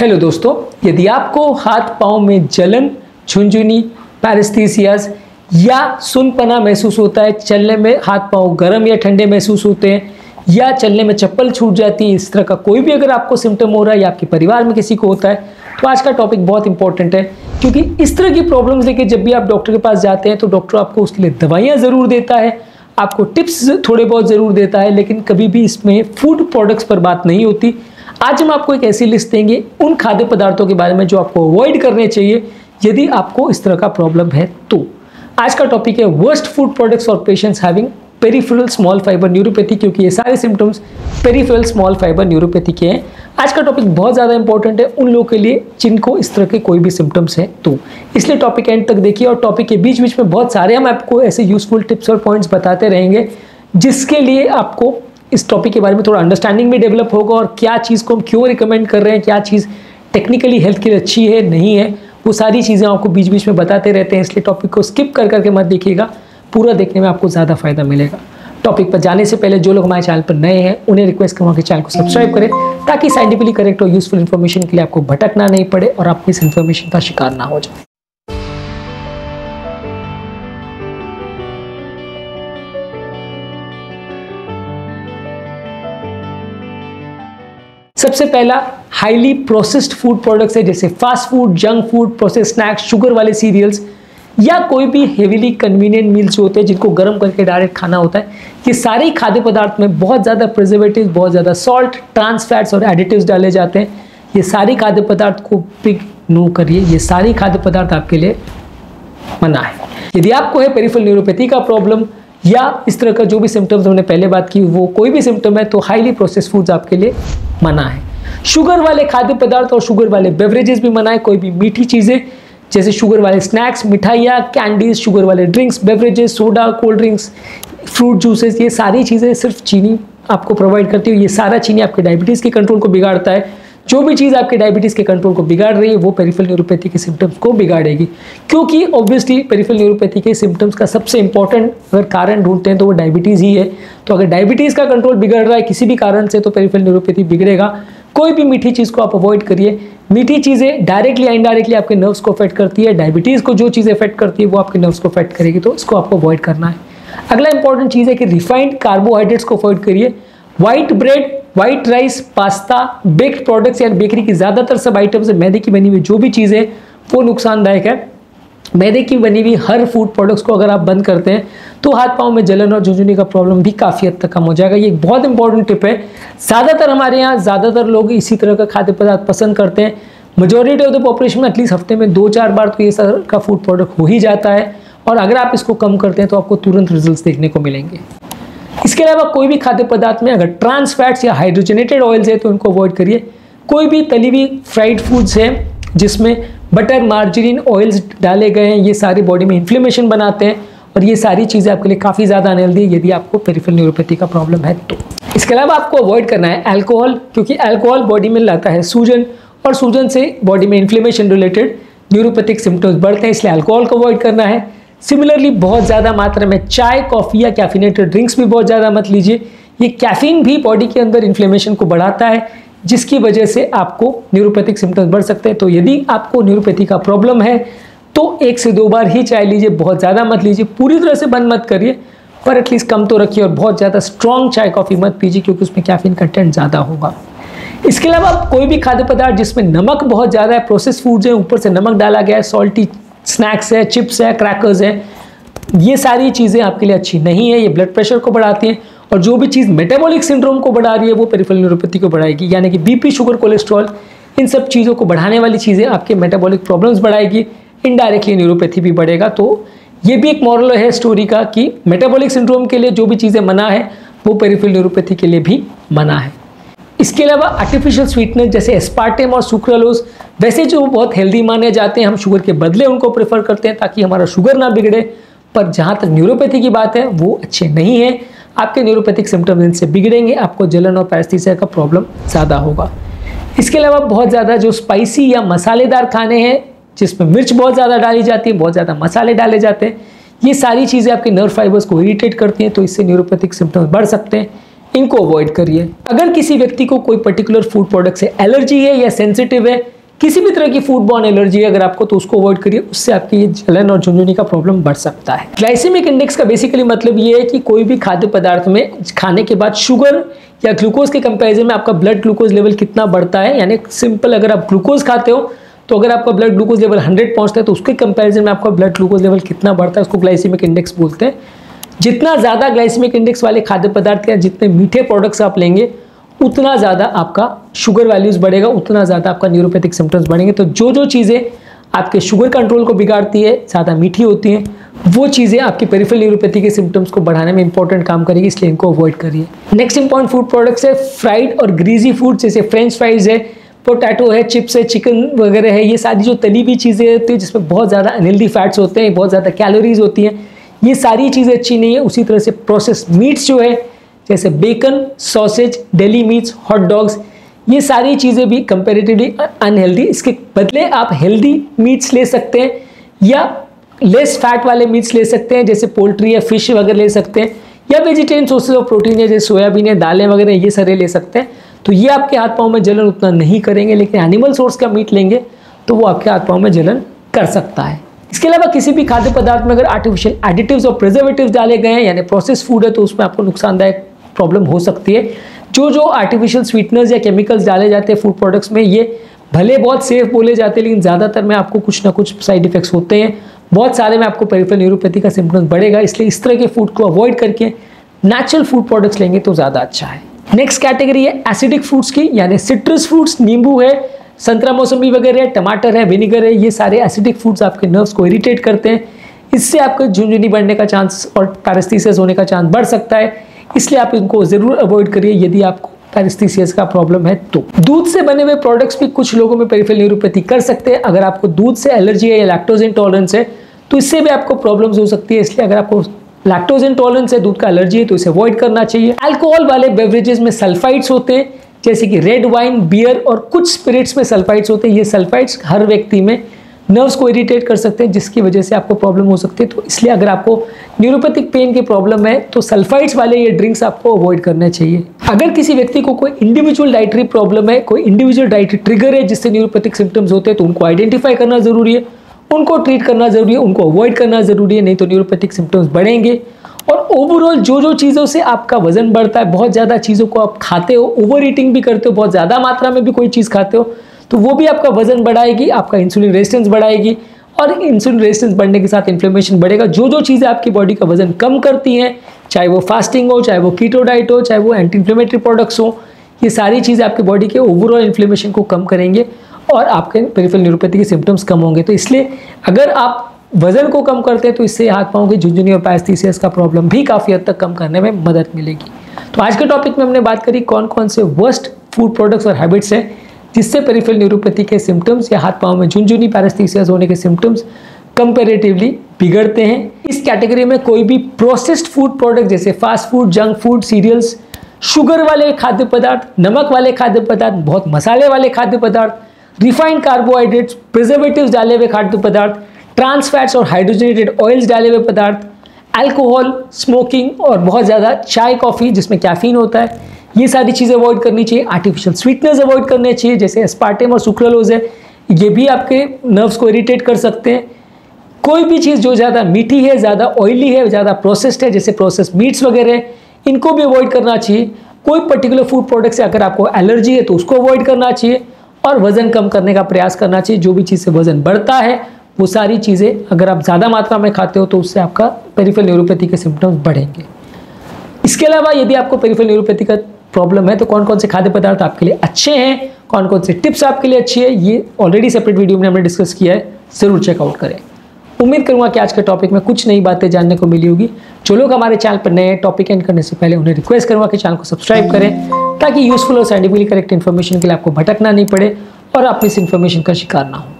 Hello दोस्तों, यदि आपको हाथ पाँव में जलन, झुनझुनी, पैरेस्थीसियाज या सुनपना महसूस होता है, चलने में हाथ पाँव गर्म या ठंडे महसूस होते हैं या चलने में चप्पल छूट जाती है, इस तरह का कोई भी अगर आपको सिम्टम हो रहा है या आपके परिवार में किसी को होता है, तो आज का टॉपिक बहुत इंपॉर्टेंट है। क्योंकि इस तरह की प्रॉब्लम्स लेके जब भी आप डॉक्टर के पास जाते हैं तो डॉक्टर आपको उसके लिए दवाइयाँ ज़रूर देता है, आपको टिप्स थोड़े बहुत ज़रूर देता है, लेकिन कभी भी इसमें फूड प्रोडक्ट्स पर बात नहीं होती। आज हम आपको एक ऐसी लिस्ट देंगे उन खाद्य पदार्थों के बारे में जो आपको अवॉइड करने चाहिए यदि आपको इस तरह का प्रॉब्लम है। तो आज का टॉपिक है worst food products for patients having peripheral small fibre neuropathy, क्योंकि ये सारे symptoms peripheral small fibre neuropathy के हैं। आज का टॉपिक बहुत ज़्यादा इंपॉर्टेंट है उन लोगों के लिए जिनको इस तरह के कोई भी सिम्टम्स हैं, तो इसलिए टॉपिक एंड तक देखिए। और टॉपिक के बीच बीच में बहुत सारे हम आपको ऐसे यूजफुल टिप्स और पॉइंट्स बताते रहेंगे जिसके लिए आपको इस टॉपिक के बारे में थोड़ा अंडरस्टैंडिंग भी डेवलप होगा और क्या चीज़ को हम क्यों रिकमेंड कर रहे हैं, क्या चीज़ टेक्निकली हेल्थ के लिए अच्छी है नहीं है, वो सारी चीज़ें आपको बीच बीच में बताते रहते हैं। इसलिए टॉपिक को स्किप कर करके मत देखिएगा, पूरा देखने में आपको ज़्यादा फायदा मिलेगा। टॉपिक पर जाने से पहले जो लोग हमारे चैनल पर नए हैं उन्हें रिक्वेस्ट करूँगा कि चैनल को सब्सक्राइब करें ताकि साइंटिफिकली करेक्ट और यूजफुल इन्फॉर्मेशन के लिए आपको भटकना नहीं पड़े और आप इस इन्फॉर्मेशन का शिकार ना हो जाए। सबसे पहला हाईली प्रोसेस्ड फूड प्रोडक्ट्स है, जैसे fast food, junk food, processed snacks, sugar वाले सीरियल्स या कोई भी हेवीली कन्वीनियंट मील्स जो होते हैं जिनको गर्म करके डायरेक्ट खाना होता है। ये सारे खाद्य पदार्थ में बहुत ज़्यादा प्रिजर्वेटिव्स, बहुत ज़्यादा सॉल्ट, ट्रांस फैट्स और एडिटिव्स डाले जाते हैं। ये सारे खाद्य पदार्थ को पिक नो करिए, ये सारे खाद्य पदार्थ आपके लिए मना है। यदि आपको है पेरिफेरल न्यूरोपैथी का प्रॉब्लम या इस तरह का जो भी सिम्टम्स हमने पहले बात की वो कोई भी सिम्टम है, तो हाईली प्रोसेस्ड फूड्स आपके लिए मना है। शुगर वाले खाद्य पदार्थ और शुगर वाले बेवरेजेस भी मना है। कोई भी मीठी चीज़ें जैसे शुगर वाले स्नैक्स, मिठाइयाँ, कैंडीज, शुगर वाले drinks, beverages, soda, cold drinks, fruit juices, ये सारी चीज़ें सिर्फ चीनी आपको प्रोवाइड करती है। ये सारा चीनी आपके डायबिटीज़ के कंट्रोल को बिगाड़ता है। जो भी चीज़ आपके डायबिटीज़ के कंट्रोल को बिगाड़ रही है वो पेरिफेरल न्यूरोपैथी के सिम्टम्स को बिगाड़ेगी, क्योंकि ऑब्वियसली पेरिफेरल न्यूरोपैथी के सिम्टम्स का सबसे इंपॉर्टेंट अगर कारण ढूंढते हैं तो वो डायबिटीज़ ही है। तो अगर डायबिटीज़ का कंट्रोल बिगड़ रहा है किसी भी कारण से तो पेरिफेरल न्यूरोपैथी बिगड़ेगा। कोई भी मीठी चीज़ को आप अवॉइड करिए। मीठी चीज़ें डायरेक्टली या इनडायरेक्टली आपके नर्व्स को अफेक्ट करती है। डायबिटीज़ को जो चीज़ अफेक्ट करती है वो आपके नर्व्स को अफेक्ट करेगी, तो इसको आपको अवॉइड करना है। अगला इंपॉर्टेंट चीज़ है कि रिफाइंड कार्बोहाइड्रेट्स को अवॉइड करिए। White bread, white rice, pasta, baked products या बेकरी की ज़्यादातर सब आइटम्स है, मैदे की बनी हुई जो भी चीज़ें वो नुकसानदायक है। मैदे की बनी हुई हर फूड प्रोडक्ट्स को अगर आप बंद करते हैं तो हाथ पाँव में जलन और झुनझुनी का प्रॉब्लम भी काफ़ी हद तक कम हो जाएगा। ये एक बहुत इंपॉर्टेंट टिप है। ज़्यादातर हमारे यहाँ ज़्यादातर लोग इसी तरह का खाद्य पदार्थ पसंद करते हैं। मेजॉरिटी ऑफ द पॉपुलेशन में एटलीस्ट हफ्ते में 2-4 बार तो ये तरह का फूड प्रोडक्ट हो ही जाता है, और अगर आप इसको कम करते हैं तो आपको तुरंत रिजल्ट देखने को मिलेंगे। इसके अलावा कोई भी खाद्य पदार्थ में अगर ट्रांस फैट्स या हाइड्रोजनेटेड ऑयल्स है तो उनको अवॉइड करिए। कोई भी तली हुई फ्राइड फूड्स है जिसमें बटर, मार्जरीन, ऑयल्स डाले गए हैं, ये सारी बॉडी में इन्फ्लेमेशन बनाते हैं और ये सारी चीज़ें आपके लिए काफ़ी ज़्यादा अनहेल्दी है यदि आपको पेरिफेरल न्यूरोपैथी का प्रॉब्लम है तो। इसके अलावा आपको अवॉइड करना है अल्कोहल, क्योंकि अल्कोहल बॉडी में लाता है सूजन और सूजन से बॉडी में इन्फ्लेमेशन रिलेटेड न्यूरोपैथिक सिम्टम्स बढ़ते हैं, इसलिए अल्कोहल को अवॉइड करना है। सिमिलरली बहुत ज़्यादा मात्रा में चाय, कॉफ़ी या कैफिनेटेड ड्रिंक्स भी बहुत ज़्यादा मत लीजिए। ये कैफीन भी बॉडी के अंदर इन्फ्लेमेशन को बढ़ाता है जिसकी वजह से आपको न्यूरोपैथिक सिम्टम्स बढ़ सकते हैं। तो यदि आपको न्यूरोपैथी का प्रॉब्लम है तो 1 से 2 बार ही चाय लीजिए, बहुत ज़्यादा मत लीजिए। पूरी तरह से बंद मत करिए पर एटलीस्ट कम तो रखिए, और बहुत ज़्यादा स्ट्रॉन्ग चाय कॉफ़ी मत पीजिए क्योंकि उसमें कैफीन कंटेंट ज़्यादा होगा। इसके अलावा कोई भी खाद्य पदार्थ जिसमें नमक बहुत ज़्यादा है, प्रोसेस फूड्स है, ऊपर से नमक डाला गया है, सॉल्टी स्नैक्स है, चिप्स है, क्रैकर्स है, ये सारी चीज़ें आपके लिए अच्छी नहीं है। ये ब्लड प्रेशर को बढ़ाती हैं, और जो भी चीज़ मेटाबॉलिक सिंड्रोम को बढ़ा रही है वो पेरिफेरल न्यूरोपैथी को बढ़ाएगी, यानी कि बीपी, शुगर, कोलेस्ट्रॉल, इन सब चीज़ों को बढ़ाने वाली चीज़ें आपके मेटाबॉलिक प्रॉब्लम्स बढ़ाएगी। इनडायरेक्टली न्यूरोपैथी भी बढ़ेगा। तो ये भी एक मॉरल है स्टोरी का कि मेटाबॉलिक सिंड्रोम के लिए जो भी चीज़ें मना है वो पेरिफेरल न्यूरोपैथी के लिए भी मना है। इसके अलावा आर्टिफिशियल स्वीटनर जैसे एस्पार्टेम और सुक्रालोज, वैसे जो बहुत हेल्दी माने जाते हैं, हम शुगर के बदले उनको प्रेफर करते हैं ताकि हमारा शुगर ना बिगड़े, पर जहाँ तक न्यूरोपैथी की बात है वो अच्छे नहीं है। आपके न्यूरोपैथिक सिम्टम्स इनसे बिगड़ेंगे, आपको जलन और पैरेस्थीसिया का प्रॉब्लम ज़्यादा होगा। इसके अलावा बहुत ज़्यादा जो स्पाइसी या मसालेदार खाने हैं जिसमें मिर्च बहुत ज़्यादा डाली जाती है, बहुत ज़्यादा मसाले डाले जाते हैं, ये सारी चीज़ें आपके नर्व फाइबर्स को इरिटेट करती हैं, तो इससे न्यूरोपैथिक सिम्टम्स बढ़ सकते हैं। इनको अवॉइड करिए। अगर किसी व्यक्ति को कोई पर्टिकुलर फूड प्रोडक्ट से एलर्जी है या सेंसिटिव है, किसी भी तरह की फूड बॉर्न एलर्जी है अगर आपको, तो उसको अवॉइड करिए, उससे आपकी ये जलन और झुनझुनी का प्रॉब्लम बढ़ सकता है। ग्लाइसेमिक इंडेक्स का बेसिकली मतलब ये है कि कोई भी खाद्य पदार्थ में खाने के बाद शुगर या ग्लूकोज के कंपैरिजन में आपका ब्लड ग्लूकोज लेवल कितना बढ़ता है। यानी सिंपल, अगर आप ग्लूकोज खाते हो तो अगर आपका ब्लड ग्लूकोज लेवल 100 पहुंचता है तो उसके कंपैरिजन में आपका ब्लड ग्लूकोज लेवल कितना बढ़ता है, उसको ग्लाइसेमिक इंडेक्स बोलते हैं। जितना ज़्यादा ग्लाइसेमिक इंडेक्स वाले खाद्य पदार्थ या जितने मीठे प्रोडक्ट्स आप लेंगे उतना ज़्यादा आपका शुगर वैल्यूज़ बढ़ेगा, उतना ज़्यादा आपका न्यूरोपैथिक सिम्टम्स बढ़ेंगे। तो जो चीज़ें आपके शुगर कंट्रोल को बिगाड़ती है, ज़्यादा मीठी होती हैं, वो चीज़ें आपकी पेरिफेरल न्यूरोपैथी के सिम्टम्स को बढ़ाने में इंपॉर्टेंट काम करेगी, इसलिए इनको अवॉइड करिए। नेक्स्ट इंपॉर्टेंट फूड प्रोडक्ट्स है फ्राइड और ग्रीजी फूड, जैसे फ्रेंच फ्राइज है, पोटैटो है, चिप्स है, चिकन वगैरह है। ये सारी जो तली हुई चीज़ें होती हैं जिसमें बहुत ज़्यादा अनहेल्दी फैट्स होते हैं, बहुत ज़्यादा कैलोरीज होती हैं, ये सारी चीज़ें अच्छी नहीं है। उसी तरह से प्रोसेस मीट्स जो है जैसे bacon, sausage, deli meats, hot dogs, ये सारी चीज़ें भी कंपैरेटिवली अनहेल्दी। इसके बदले आप हेल्दी मीट्स ले सकते हैं या लेस फैट वाले मीट्स ले सकते हैं, जैसे पोल्ट्री या फिश वगैरह ले सकते हैं, या वेजिटेरियन सोर्सेज ऑफ प्रोटीन है जैसे सोयाबीन है, दालें वगैरह, ये सारे ले सकते हैं। तो ये आपके हाथ पाँव में जलन उतना नहीं करेंगे, लेकिन एनिमल सोर्स का मीट लेंगे तो वो आपके हाथ पाँव में जलन कर सकता है। इसके अलावा किसी भी खाद्य पदार्थ में अगर आर्टिफिशियल एडिटिव्स और प्रिजर्वेटिव्स डाले गए हैं, यानी प्रोसेस फूड है, तो उसमें आपको नुकसानदायक प्रॉब्लम हो सकती है। जो आर्टिफिशियल स्वीटनर्स या केमिकल्स डाले जाते हैं फूड प्रोडक्ट्स में, ये भले बहुत सेफ बोले जाते हैं, लेकिन ज़्यादातर में आपको कुछ ना कुछ साइड इफेक्ट्स होते हैं। बहुत सारे में आपको पेरिफेरल न्यूरोपैथी का सिम्टम्स बढ़ेगा, इसलिए इस तरह के फूड को अवॉइड करके नेचुरल फूड प्रोडक्ट्स लेंगे तो ज़्यादा अच्छा है। नेक्स्ट कैटेगरी है एसिडिक फ्रूट्स की, यानी सिट्रस फ्रूट्स, नींबू है, संतरा मौसमी वगैरह है, टमाटर है, विनेगर है, ये सारे एसिडिक फूड्स आपके नर्व्स को इरिटेट करते हैं। इससे आपका झुनझुनी बढ़ने का चांस और पैरास्थीसिस होने का चांस बढ़ सकता है, इसलिए आप इनको जरूर अवॉइड करिए यदि आपको पैरास्थीसिस का प्रॉब्लम है तो। दूध से बने हुए प्रोडक्ट्स भी कुछ लोगों में पेरिफेरल न्यूरोपैथी कर सकते हैं। अगर आपको दूध से एलर्जी है या लैक्टोज इंटॉलरेंस है तो इससे भी आपको प्रॉब्लम्स हो सकती है, इसलिए अगर आपको लैक्टोज इंटॉलरेंस है, दूध का एलर्जी है, तो इसे अवॉइड करना चाहिए। अल्कोहल वाले बेवरेजेस में सल्फाइड्स होते हैं, जैसे कि रेड वाइन, बियर और कुछ स्पिरिट्स में सल्फाइड्स होते हैं। ये सल्फाइड्स हर व्यक्ति में नर्व्स को इरिटेट कर सकते हैं, जिसकी वजह से आपको प्रॉब्लम हो सकती है। तो इसलिए अगर आपको न्यूरोपैथिक पेन की प्रॉब्लम है तो सल्फाइड्स वाले ये ड्रिंक्स आपको अवॉइड करने चाहिए। अगर किसी व्यक्ति को कोई इंडिविजुअल डाइटरी प्रॉब्लम है, कोई इंडिविजुअल डाइटरी ट्रिगर है जिससे न्यूरोपैथिक सिम्टम्स होते हैं, तो उनको आइडेंटिफाई करना जरूरी है, उनको ट्रीट करना जरूरी है, उनको अवॉइड करना जरूरी है, नहीं तो न्यूरोपैथिक सिम्टम्स बढ़ेंगे। और ओवरऑल जो चीज़ों से आपका वजन बढ़ता है, बहुत ज़्यादा चीज़ों को आप खाते हो, ओवर ईटिंग भी करते हो, बहुत ज़्यादा मात्रा में भी कोई चीज़ खाते हो, तो वो भी आपका वजन बढ़ाएगी, आपका इंसुलिन रेजिस्टेंस बढ़ाएगी, और इंसुलिन रेजिस्टेंस बढ़ने के साथ इन्फ्लेमेशन बढ़ेगा। जो चीज़ें आपकी बॉडी का वजन कम करती हैं, चाहे वो फास्टिंग हो, चाहे वो कीटो डाइट हो, चाहे वो एंटी इन्फ्लेमेटरी प्रोडक्ट्स हो, ये सारी चीज़ें आपकी बॉडी के ओवरऑल इन्फ्लेमेशन को कम करेंगे और आपके पेरिफेरल न्यूरोपैथी के सिम्टम्स कम होंगे। तो इसलिए अगर आप वजन को कम करते हैं तो इससे हाथ पाँव की झुनझुनी और पैरास्थीसिस का प्रॉब्लम भी काफ़ी हद तक कम करने में मदद मिलेगी। तो आज के टॉपिक में हमने बात करी कौन कौन से वर्स्ट फूड प्रोडक्ट्स और हैबिट्स हैं जिससे पेरिफेरल न्यूरोपैथी के सिम्टम्स या हाथ पाँव में झुनझुनी पैरास्थीसिस होने के सिम्टम्स कंपैरेटिवली बिगड़ते हैं। इस कैटेगरी में कोई भी प्रोसेस्ड फूड प्रोडक्ट जैसे fast food, junk food, cereals, sugar वाले खाद्य पदार्थ, नमक वाले खाद्य पदार्थ, बहुत मसाले वाले खाद्य पदार्थ, रिफाइंड कार्बोहाइड्रेट्स, प्रिजर्वेटिव्स डाले हुए खाद्य पदार्थ, ट्रांस फैट्स और हाइड्रोजनेटेड ऑयल्स डाले हुए पदार्थ, अल्कोहल, स्मोकिंग और बहुत ज़्यादा चाय कॉफ़ी जिसमें कैफीन होता है, ये सारी चीज़ें अवॉइड करनी चाहिए। आर्टिफिशियल स्वीटनर्स अवॉइड करने चाहिए जैसे एस्पार्टेम और सुक्रालोज है, ये भी आपके नर्व्स को इरिटेट कर सकते हैं। कोई भी चीज़ जो ज़्यादा मीठी है, ज़्यादा ऑयली है, ज़्यादा प्रोसेस्ड है, जैसे प्रोसेस मीट्स वगैरह, इनको भी अवॉइड करना चाहिए। कोई पर्टिकुलर फूड प्रोडक्ट से अगर आपको एलर्जी है तो उसको अवॉइड करना चाहिए और वज़न कम करने का प्रयास करना चाहिए। जो भी चीज़ से वज़न बढ़ता है वो सारी चीज़ें अगर आप ज़्यादा मात्रा में खाते हो तो उससे आपका पेरिफेरल न्यूरोपैथी के सिम्टम्स बढ़ेंगे। इसके अलावा यदि आपको पेरिफेरल न्यूरोपैथी का प्रॉब्लम है तो कौन कौन से खाद्य पदार्थ आपके लिए अच्छे हैं, कौन कौन से टिप्स आपके लिए अच्छी है, ये ऑलरेडी सेपरेट वीडियो में हमने डिस्कस किया है, ज़रूर चेकआउट करें। उम्मीद करूंगा कि आज के टॉपिक में कुछ नई बातें जानने को मिली होगी। जो लोग हमारे चैनल पर नए टॉपिक एंड करने से पहले उन्हें रिक्वेस्ट करूंगा कि चैनल को सब्सक्राइब करें ताकि यूजफुल और साइंटिफिकली करेक्ट इन्फॉर्मेशन के लिए आपको भटकना नहीं पड़े और आप इस इन्फॉर्मेशन का शिकार ना हो।